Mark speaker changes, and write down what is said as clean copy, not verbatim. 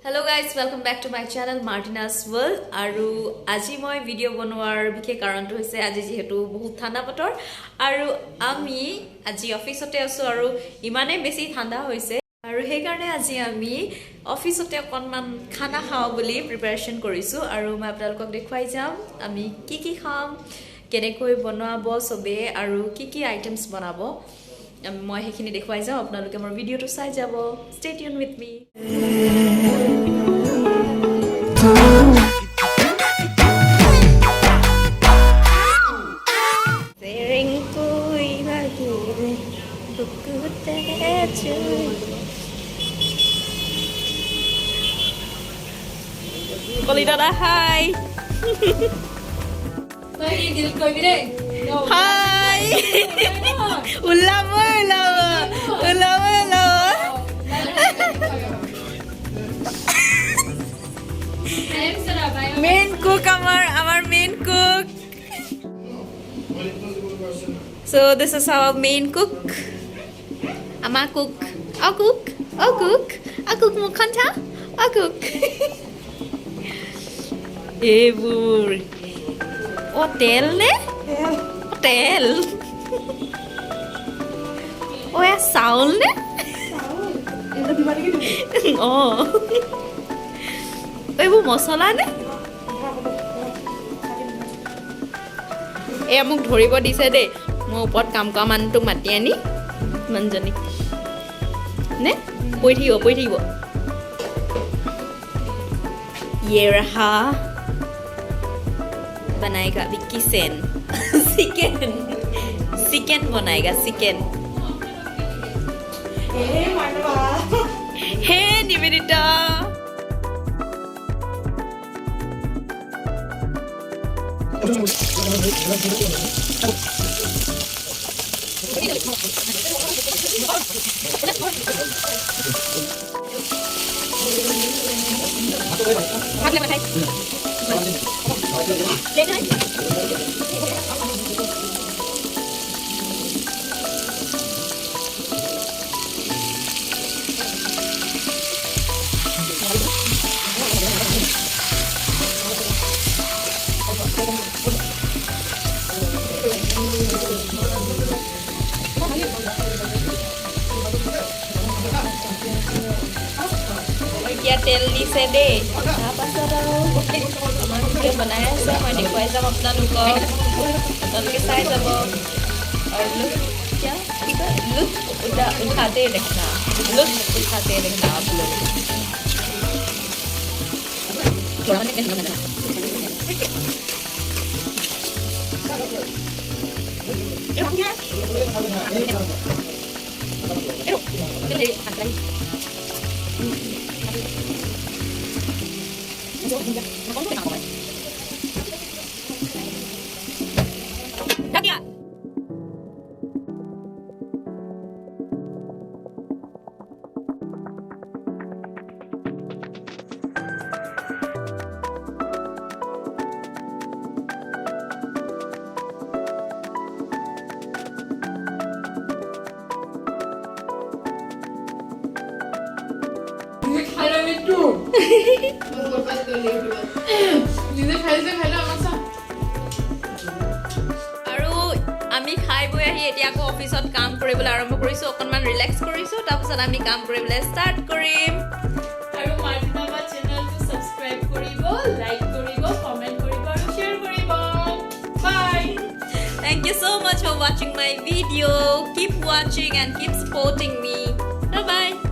Speaker 1: Hello guys, welcome back to my channel Martina's World. Aru aji moi video banwar bikhe karon to hoise aji jehetu bahut thanda botor aru ami aji office ote asu aru imane beshi thanda hoise aru he karone aji ami office ote konman khana khao boli preparation korisu aru ma apnalok dekhwai jam ami ki kham kenekoi banwabo sobe aru ki items banabo মই হেখিনি দেখুৱাই যাও আপোনালোকে মোৰ ভিডিওটো চাই যাব stay tuned with me Sering kui bagi buku tercuy Kali dada hai
Speaker 2: Lagi dil koi bide
Speaker 1: Hai Ulama Main cook our main cook So this is our main cook Ama cook mukhanta cook Ebur Hotel ne Hotel Oh ya saul ne Oh Ebu মছলা নে এ মোক ধৰিব দিছে দে মই ওপৰত কাম কৰা মানুহটোক মাতি আনি মনজনী নে পই থাকিব ये रहा बनाएगा अभी किचन चिकन बनाएगा चिकन हे निवेदिता Kia tel দিছে দে তাৰপাছত আৰু আমাৰ ভিডিঅ' বনাই আছে মই দেখুৱাই যাম আপোনালোকক আপোনালোকে চাই যাব আৰু लुत्फ उठाते रहना आप लोग আৰু আমি খাই বৈ আহি এতিয়া আকৌ অফিসত কাম কৰিবলৈ আৰম্ভ কৰিছো অকনমান ৰিলেক্স কৰিছো তাৰপিছত আমি কাম কৰিবলৈ ষ্টাৰ্ট কৰিম
Speaker 2: আৰু মাৰ্টিনা বা চেনেলটো সাবস্ক্ৰাইব কৰিব লাইক কৰিব কমেন্ট কৰিব আৰু শেয়াৰ কৰিব বাই
Speaker 1: Thank you so much for watching my video. Keep watching and keep supporting me. Bye bye.